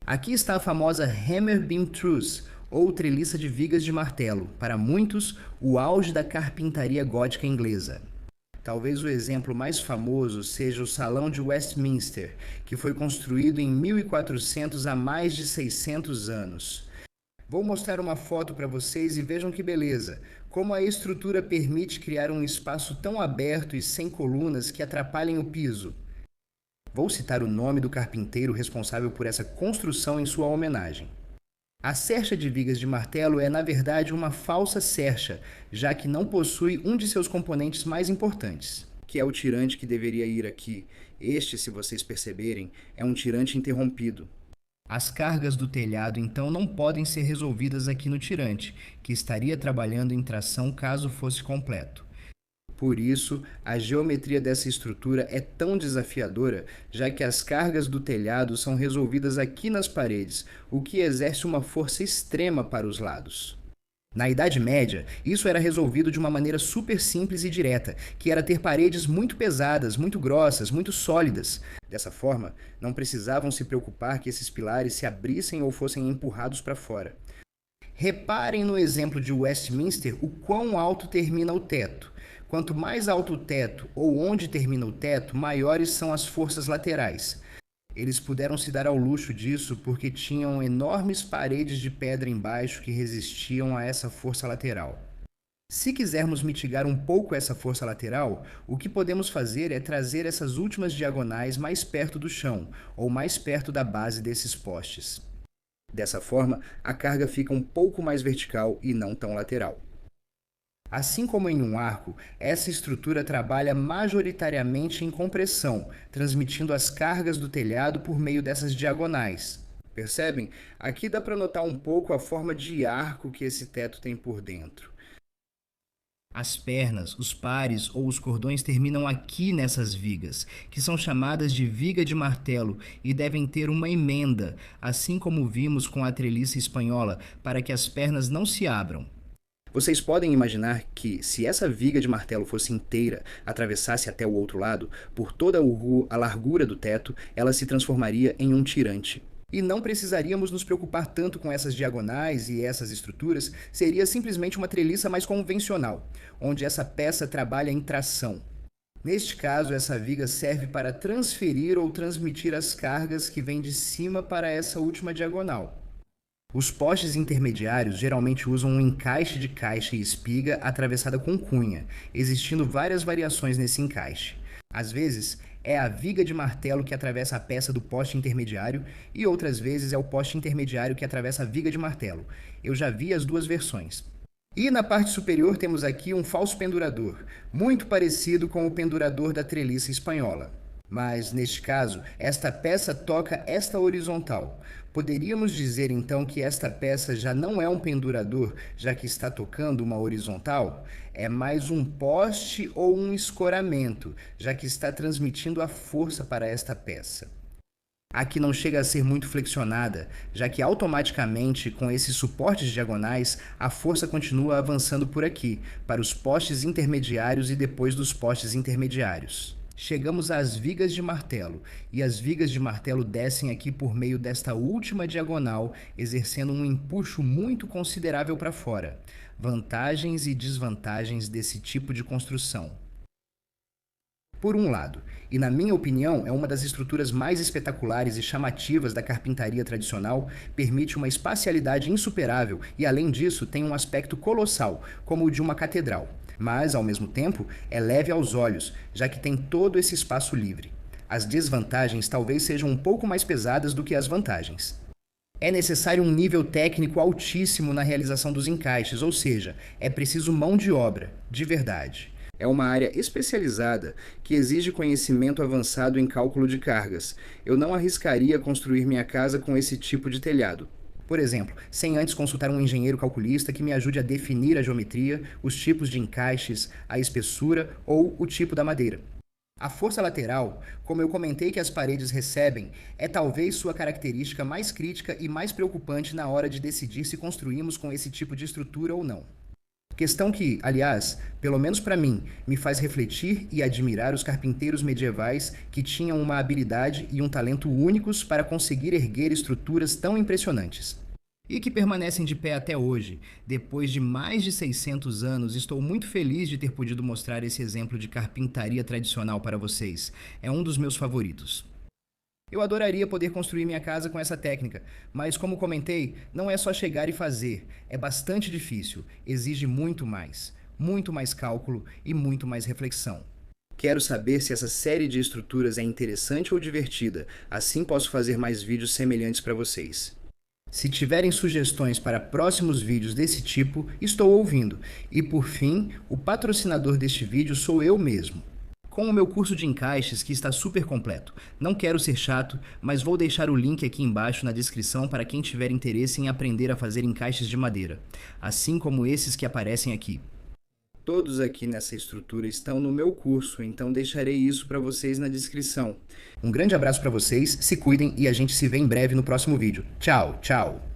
Aqui está a famosa Hammer Beam Truss, ou treliça de vigas de martelo, para muitos, o auge da carpintaria gótica inglesa. Talvez o exemplo mais famoso seja o Salão de Westminster, que foi construído em 1400 há mais de 600 anos. Vou mostrar uma foto para vocês e vejam que beleza, como a estrutura permite criar um espaço tão aberto e sem colunas que atrapalhem o piso. Vou citar o nome do carpinteiro responsável por essa construção em sua homenagem. A cercha de vigas de martelo é, na verdade, uma falsa cercha, já que não possui um de seus componentes mais importantes, que é o tirante que deveria ir aqui. Este, se vocês perceberem, é um tirante interrompido. As cargas do telhado, então, não podem ser resolvidas aqui no tirante, que estaria trabalhando em tração caso fosse completo. Por isso, a geometria dessa estrutura é tão desafiadora, já que as cargas do telhado são resolvidas aqui nas paredes, o que exerce uma força extrema para os lados. Na Idade Média, isso era resolvido de uma maneira super simples e direta, que era ter paredes muito pesadas, muito grossas, muito sólidas. Dessa forma, não precisavam se preocupar que esses pilares se abrissem ou fossem empurrados para fora. Reparem no exemplo de Westminster o quão alto termina o teto. Quanto mais alto o teto ou onde termina o teto, maiores são as forças laterais. Eles puderam se dar ao luxo disso porque tinham enormes paredes de pedra embaixo que resistiam a essa força lateral. Se quisermos mitigar um pouco essa força lateral, o que podemos fazer é trazer essas últimas diagonais mais perto do chão, ou mais perto da base desses postes. Dessa forma, a carga fica um pouco mais vertical e não tão lateral. Assim como em um arco, essa estrutura trabalha majoritariamente em compressão, transmitindo as cargas do telhado por meio dessas diagonais. Percebem? Aqui dá para notar um pouco a forma de arco que esse teto tem por dentro. As pernas, os pares ou os cordões terminam aqui nessas vigas, que são chamadas de viga de martelo e devem ter uma emenda, assim como vimos com a treliça espanhola, para que as pernas não se abram. Vocês podem imaginar que, se essa viga de martelo fosse inteira, atravessasse até o outro lado, por toda a largura do teto, ela se transformaria em um tirante. E não precisaríamos nos preocupar tanto com essas diagonais e essas estruturas, seria simplesmente uma treliça mais convencional, onde essa peça trabalha em tração. Neste caso, essa viga serve para transferir ou transmitir as cargas que vêm de cima para essa última diagonal. Os postes intermediários geralmente usam um encaixe de caixa e espiga atravessada com cunha, existindo várias variações nesse encaixe. Às vezes, é a viga de martelo que atravessa a peça do poste intermediário e outras vezes é o poste intermediário que atravessa a viga de martelo. Eu já vi as duas versões. E na parte superior temos aqui um falso pendurador, muito parecido com o pendurador da treliça espanhola. Mas, neste caso, esta peça toca esta horizontal. Poderíamos dizer então que esta peça já não é um pendurador, já que está tocando uma horizontal? É mais um poste ou um escoramento, já que está transmitindo a força para esta peça. Aqui não chega a ser muito flexionada, já que automaticamente, com esses suportes diagonais, a força continua avançando por aqui, para os postes intermediários e depois dos postes intermediários. Chegamos às vigas de martelo, e as vigas de martelo descem aqui por meio desta última diagonal, exercendo um empuxo muito considerável para fora. Vantagens e desvantagens desse tipo de construção. Por um lado, e na minha opinião é uma das estruturas mais espetaculares e chamativas da carpintaria tradicional, permite uma espacialidade insuperável e, além disso, tem um aspecto colossal, como o de uma catedral. Mas, ao mesmo tempo, é leve aos olhos, já que tem todo esse espaço livre. As desvantagens talvez sejam um pouco mais pesadas do que as vantagens. É necessário um nível técnico altíssimo na realização dos encaixes, ou seja, é preciso mão de obra, de verdade. É uma área especializada que exige conhecimento avançado em cálculo de cargas. Eu não arriscaria construir minha casa com esse tipo de telhado. Por exemplo, sem antes consultar um engenheiro calculista que me ajude a definir a geometria, os tipos de encaixes, a espessura ou o tipo da madeira. A força lateral, como eu comentei que as paredes recebem, é talvez sua característica mais crítica e mais preocupante na hora de decidir se construímos com esse tipo de estrutura ou não. Questão que, aliás, pelo menos para mim, me faz refletir e admirar os carpinteiros medievais que tinham uma habilidade e um talento únicos para conseguir erguer estruturas tão impressionantes. E que permanecem de pé até hoje. Depois de mais de 600 anos, estou muito feliz de ter podido mostrar esse exemplo de carpintaria tradicional para vocês. É um dos meus favoritos. Eu adoraria poder construir minha casa com essa técnica, mas como comentei, não é só chegar e fazer. É bastante difícil, exige muito mais cálculo e muito mais reflexão. Quero saber se essa série de estruturas é interessante ou divertida, assim posso fazer mais vídeos semelhantes para vocês. Se tiverem sugestões para próximos vídeos desse tipo, estou ouvindo. E por fim, o patrocinador deste vídeo sou eu mesmo, com o meu curso de encaixes que está super completo. Não quero ser chato, mas vou deixar o link aqui embaixo na descrição para quem tiver interesse em aprender a fazer encaixes de madeira, assim como esses que aparecem aqui. Todos aqui nessa estrutura estão no meu curso, então deixarei isso para vocês na descrição. Um grande abraço para vocês, se cuidem e a gente se vê em breve no próximo vídeo. Tchau, tchau!